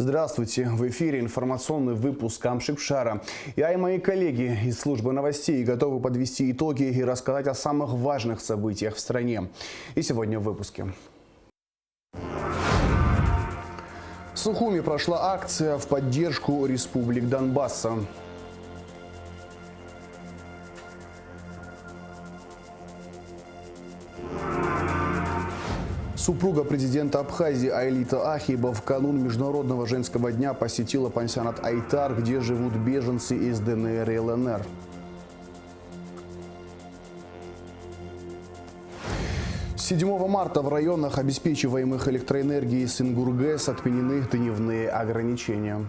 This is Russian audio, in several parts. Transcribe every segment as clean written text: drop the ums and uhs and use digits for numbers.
Здравствуйте! В эфире информационный выпуск Амшикшара. Я и мои коллеги из службы новостей готовы подвести итоги и рассказать о самых важных событиях в стране. И сегодня в выпуске. В Сухуми прошла акция в поддержку республик Донбасса. Супруга президента Абхазии Айлита Ахиева в канун Международного женского дня посетила пансионат Айтар, где живут беженцы из ДНР и ЛНР. С 7 марта в районах, обеспечиваемых электроэнергией Сингургэс, отменены дневные ограничения.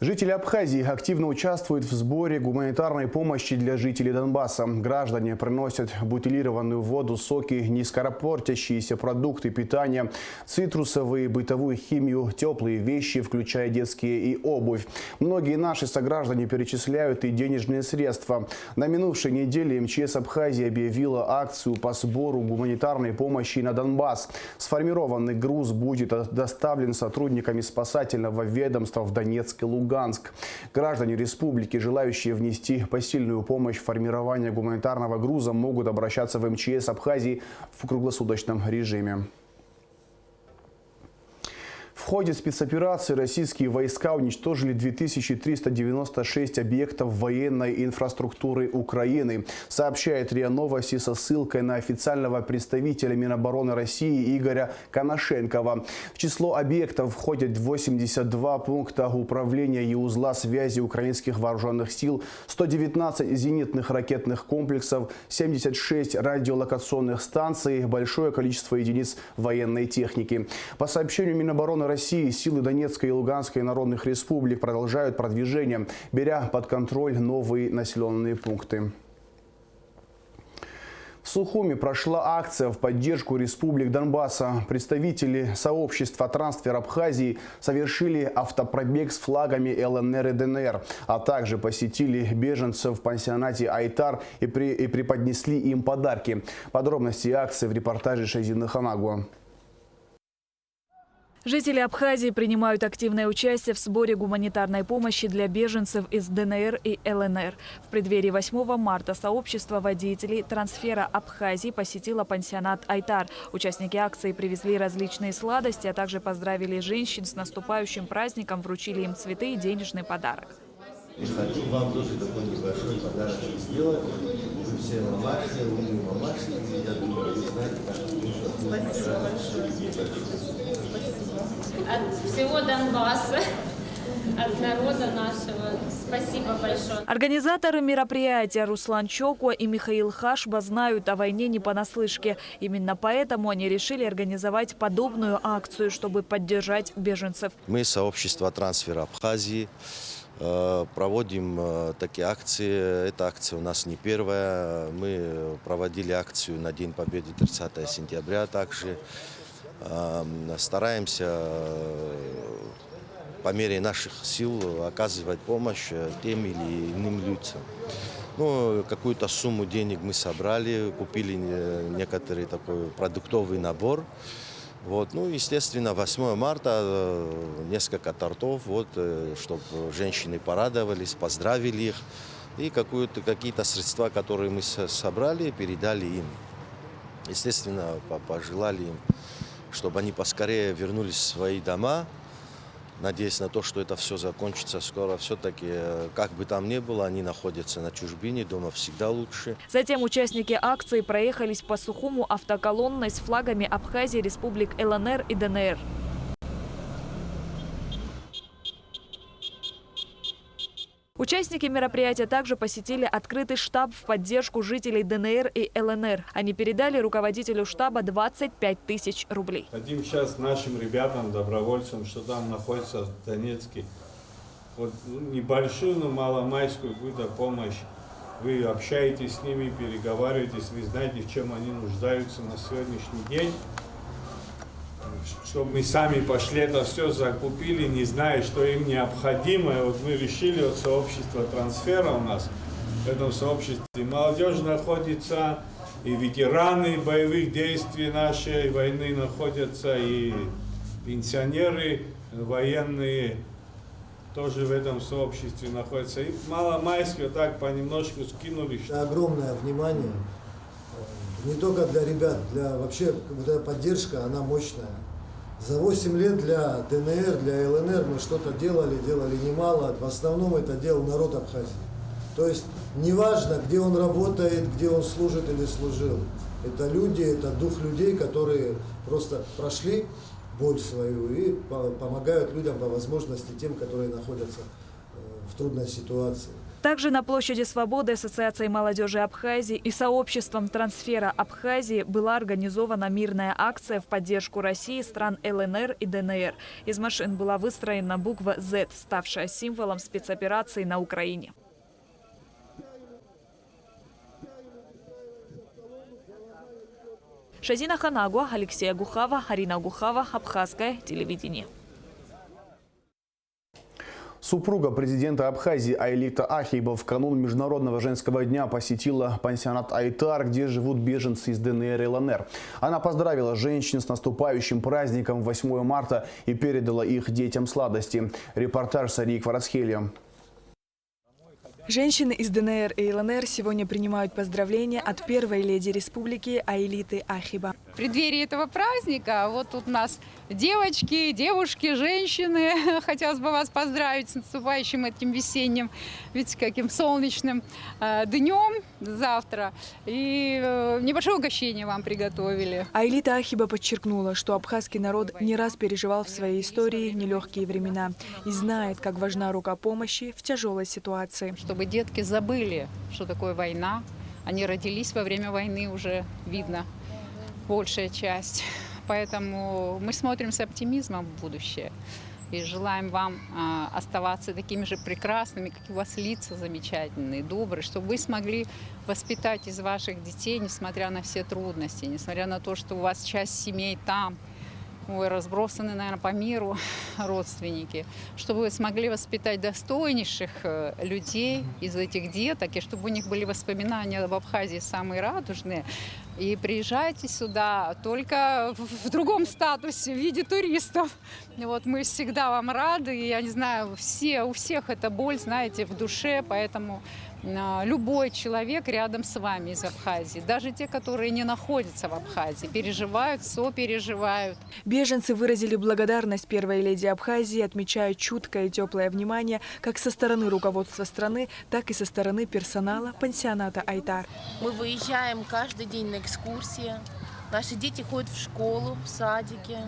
Жители Абхазии активно участвуют в сборе гуманитарной помощи для жителей Донбасса. Граждане приносят бутилированную воду, соки, низкопортящиеся продукты питания, цитрусовые, бытовую химию, теплые вещи, включая детские и обувь. Многие наши сограждане перечисляют и денежные средства. На минувшей неделе МЧС Абхазии объявила акцию по сбору гуманитарной помощи на Донбасс. Сформированный груз будет доставлен сотрудниками спасательного ведомства в Донецк и Луганск. Граждане республики, желающие внести посильную помощь в формирование гуманитарного груза, могут обращаться в МЧС Абхазии в круглосуточном режиме. В ходе спецоперации российские войска уничтожили 2396 объектов военной инфраструктуры Украины, сообщает РИА Новости со ссылкой на официального представителя Минобороны России Игоря Коношенкова. В число объектов входят 82 пункта управления и узла связи украинских вооруженных сил, 119 зенитных ракетных комплексов, 76 радиолокационных станций, большое количество единиц военной техники. По сообщению Минобороны России, силы Донецкой и Луганской народных республик продолжают продвижение, беря под контроль новые населенные пункты. В Сухуми прошла акция в поддержку республик Донбасса. Представители сообщества «Трансфер Абхазии» совершили автопробег с флагами ЛНР и ДНР, а также посетили беженцев в пансионате Айтар и преподнесли им подарки. Подробности акции в репортаже Шайзины Ханагуа. Жители Абхазии принимают активное участие в сборе гуманитарной помощи для беженцев из ДНР и ЛНР. В преддверии 8 марта сообщество водителей трансфера Абхазии посетило пансионат Айтар. Участники акции привезли различные сладости, а также поздравили женщин с наступающим праздником, вручили им цветы и денежный подарок. Хочу вам тоже такой небольшой подарок сделать. Вы все мамаши, умные мамаши. Я думаю, вы знаете, как спасибо большое. От всего Донбасса, от народа нашего. Спасибо большое. Организаторы мероприятия Руслан Чокуа и Михаил Хашба знают о войне не понаслышке. Именно поэтому они решили организовать подобную акцию, чтобы поддержать беженцев. Мы, сообщество «Трансфер Абхазии», проводим такие акции. Эта акция у нас не первая. Мы проводили акцию на День Победы 30 сентября также. Стараемся по мере наших сил оказывать помощь тем или иным людям. Ну, какую-то сумму денег мы собрали, купили некоторый такой продуктовый набор. Вот. Ну, естественно, 8 марта несколько тортов, вот, чтобы женщины порадовались, поздравили их. И какие-то средства, которые мы собрали, передали им. Естественно, пожелали им, чтобы они поскорее вернулись в свои дома. Надеюсь на то, что это все закончится скоро. Все-таки, как бы там ни было, они находятся на чужбине, дома всегда лучше. Затем участники акции проехались по Сухуму автоколонной с флагами Абхазии, республик ЛНР и ДНР. Участники мероприятия также посетили открытый штаб в поддержку жителей ДНР и ЛНР. Они передали руководителю штаба 25 тысяч рублей. Хотим сейчас нашим ребятам, добровольцам, что там находится в Донецке, вот небольшую, но маломальскую какую-то помощь. Вы общаетесь с ними, переговариваетесь, вы знаете, в чем они нуждаются на сегодняшний день. Чтобы мы сами пошли это все закупили, не зная, что им необходимо. И вот мы решили, вот сообщество трансфера у нас, в этом сообществе молодежь находится, и ветераны боевых действий нашей войны находятся, и пенсионеры военные тоже в этом сообществе находятся. И маломайские вот так понемножку скинули. Это огромное внимание, не только для ребят, для вообще вот эта поддержка, она мощная. За 8 лет для ДНР, для ЛНР мы что-то делали немало. В основном это делал народ Абхазии. То есть неважно, где он работает, где он служит или служил. Это люди, это дух людей, которые просто прошли боль свою и помогают людям по возможности, тем, которые находятся в трудной ситуации. Также на площади Свободы Ассоциацией молодежи Абхазии и сообществом «Трансфера Абхазии» была организована мирная акция в поддержку России, стран ЛНР и ДНР. Из машин была выстроена буква «Z», ставшая символом спецоперации на Украине. Шазина Ханагуа, Алексей Агухава, Арина Агухава, Абхазское телевидение. Супруга президента Абхазии Айлита Ахиба в канун Международного женского дня посетила пансионат Айтар, где живут беженцы из ДНР и ЛНР. Она поздравила женщин с наступающим праздником 8 марта и передала их детям сладости. Репортаж Сарии Кварацхелия. Женщины из ДНР и ЛНР сегодня принимают поздравления от первой леди республики Айлиты Ахиба. В преддверии этого праздника вот тут у нас девушки, женщины. Хотелось бы вас поздравить с наступающим этим весенним, видите, каким солнечным днем завтра. И небольшое угощение вам приготовили. Айлита Ахиба подчеркнула, что абхазский народ не раз переживал в своей истории нелегкие времена и знает, как важна рука помощи в тяжелой ситуации. Чтобы детки забыли, что такое война. Они родились во время войны, уже видно большая часть. Поэтому мы смотрим с оптимизмом в будущее и желаем вам оставаться такими же прекрасными, как и у вас лица замечательные, добрые, чтобы вы смогли воспитать из ваших детей, несмотря на все трудности, несмотря на то, что у вас часть семей там, разбросаны, наверное, по миру родственники, чтобы вы смогли воспитать достойнейших людей из этих деток, и чтобы у них были воспоминания об Абхазии самые радужные. И приезжайте сюда только в другом статусе, в виде туристов. Вот мы всегда вам рады, и я не знаю, у всех эта боль, знаете, в душе, поэтому любой человек рядом с вами из Абхазии, даже те, которые не находятся в Абхазии, переживают, сопереживают. Беженцы выразили благодарность первой леди Абхазии, отмечая чуткое и теплое внимание как со стороны руководства страны, так и со стороны персонала пансионата Айтар. Мы выезжаем каждый день на экскурсии. Наши дети ходят в школу, в садике.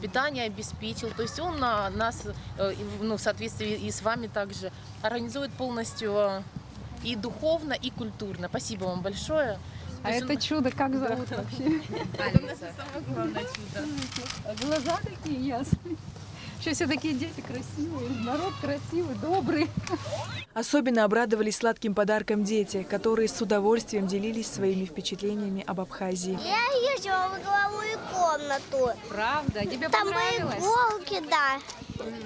Питание обеспечил. То есть он нас, в соответствии и с вами также, организует полностью и духовно, и культурно. Спасибо вам большое. А это чудо как зовут вообще? Алиса. Самое главное чудо. Глаза такие ясные. Еще все такие дети красивые, народ красивый, добрый. Особенно обрадовались сладким подарком дети, которые с удовольствием делились своими впечатлениями об Абхазии. Я ездила в угловую комнату. Правда? Тебе Там понравилось? были иголки, да.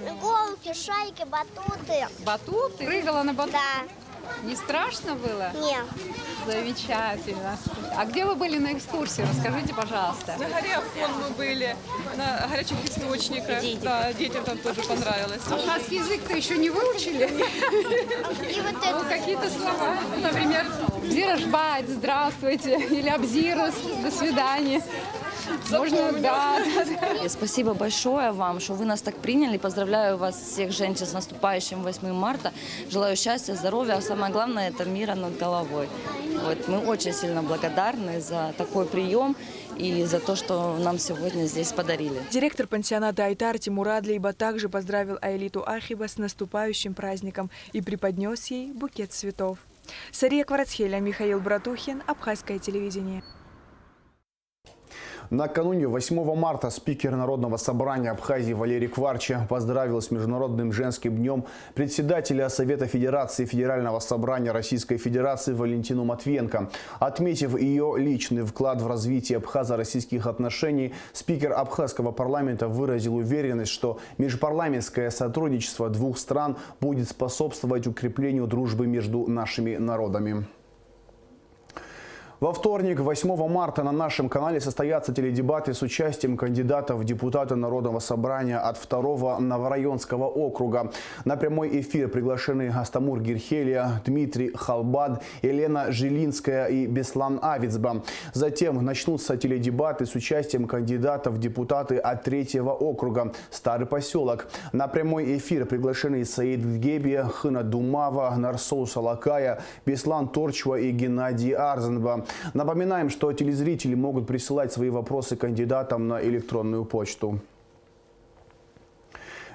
Иголки, шайки, батуты. Батут? Прыгала на батут? Да. Не страшно было? Нет. Замечательно. А где вы были на экскурсии? Расскажите, пожалуйста. На горе Афон мы были, на горячих источниках. Да, детям там тоже понравилось. Абхазский язык-то еще не выучили? И вот это. Какие-то слова, например, «Зирашбайт», «Здравствуйте» или «Абзирус», «До свидания». Можно, да. Спасибо большое вам, что вы нас так приняли. Поздравляю вас всех женщин с наступающим 8 марта. Желаю счастья, здоровья, а самое главное – это мира над головой. Вот, мы очень сильно благодарны за такой прием и за то, что нам сегодня здесь подарили. Директор пансионата Айтар Тимур Адлейба также поздравил Айлиту Ахиба с наступающим праздником и преподнес ей букет цветов. Сария Кварацхелия, Михаил Братухин, Абхазское телевидение. Накануне 8 марта спикер Народного собрания Абхазии Валерий Кварча поздравил с Международным женским днем председателя Совета Федерации Федерального собрания Российской Федерации Валентину Матвиенко. Отметив ее личный вклад в развитие абхазо-российских отношений, спикер абхазского парламента выразил уверенность, что межпарламентское сотрудничество двух стран будет способствовать укреплению дружбы между нашими народами. Во вторник, 8 марта, на нашем канале состоятся теледебаты с участием кандидатов в депутаты Народного собрания от 2-го Новорайонского округа. На прямой эфир приглашены Астамур Гирхелия, Дмитрий Халбад, Елена Жилинская и Беслан Авицба. Затем начнутся теледебаты с участием кандидатов в депутаты от 3-го округа Старый поселок. На прямой эфир приглашены Саид Гебия, Хына Думава, Нарсоу Салакая, Беслан Торчва и Геннадий Арзенба. Напоминаем, что телезрители могут присылать свои вопросы кандидатам на электронную почту.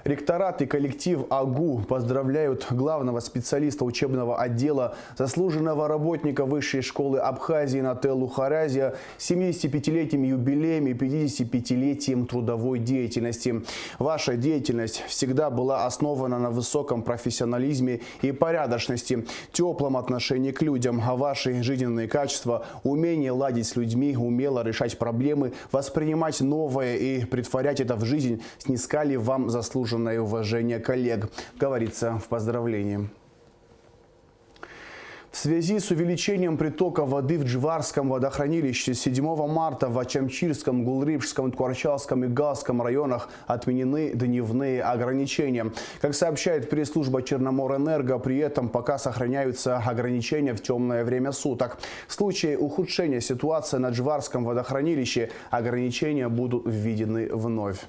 Ректорат и коллектив АГУ поздравляют главного специалиста учебного отдела, заслуженного работника Высшей школы Абхазии Нателлу Харазия с 75-летним юбилеем и 55-летием трудовой деятельности. Ваша деятельность всегда была основана на высоком профессионализме и порядочности, теплом отношении к людям, а ваши жизненные качества, умение ладить с людьми, умело решать проблемы, воспринимать новое и претворять это в жизнь снискали вам заслуженное уважение коллег, говорится в поздравлении. В связи с увеличением притока воды в Джварском водохранилище 7 марта в Ачамчирском, Гулрипшском, Ткварчалском и Галском районах отменены дневные ограничения. Как сообщает пресс-служба Черноморэнерго, при этом пока сохраняются ограничения в темное время суток. В случае ухудшения ситуации на Джварском водохранилище ограничения будут введены вновь.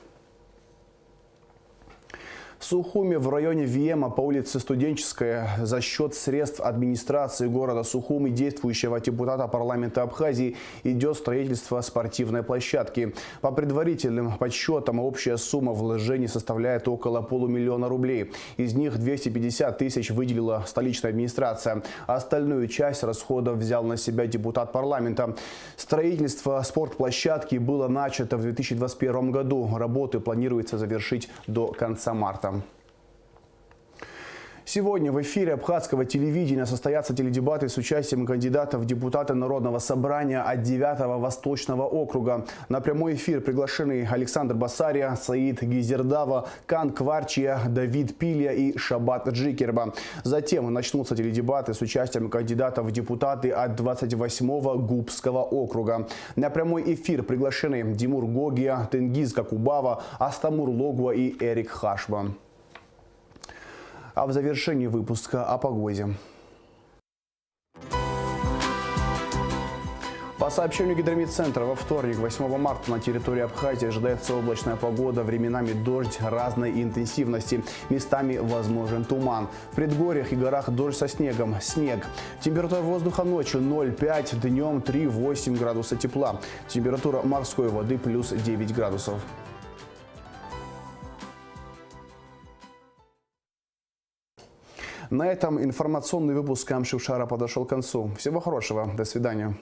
В Сухуми в районе Виема по улице Студенческая за счет средств администрации города Сухуми, действующего депутата парламента Абхазии, идет строительство спортивной площадки. По предварительным подсчетам общая сумма вложений составляет около полумиллиона рублей. Из них 250 тысяч выделила столичная администрация. Остальную часть расходов взял на себя депутат парламента. Строительство спортплощадки было начато в 2021 году. Работы планируется завершить до конца марта. Сегодня в эфире абхазского телевидения состоятся теледебаты с участием кандидатов в депутаты Народного собрания от 9-го Восточного округа. На прямой эфир приглашены Александр Басария, Саид Гизердава, Кан Кварчия, Давид Пилья и Шабат Джикерба. Затем начнутся теледебаты с участием кандидатов в депутаты от 28-го Губского округа. На прямой эфир приглашены Димур Гогия, Тенгиз Какубава, Астамур Логва и Эрик Хашба. А в завершении выпуска о погоде. По сообщению Гидромедцентра, во вторник, 8 марта, на территории Абхазии ожидается облачная погода, временами дождь разной интенсивности. Местами возможен туман. В предгорьях и горах дождь со снегом. Снег. Температура воздуха ночью 0,5, днем 3,8 градуса тепла. Температура морской воды плюс 9 градусов. На этом информационный выпуск Камшившара подошел к концу. Всего хорошего. До свидания.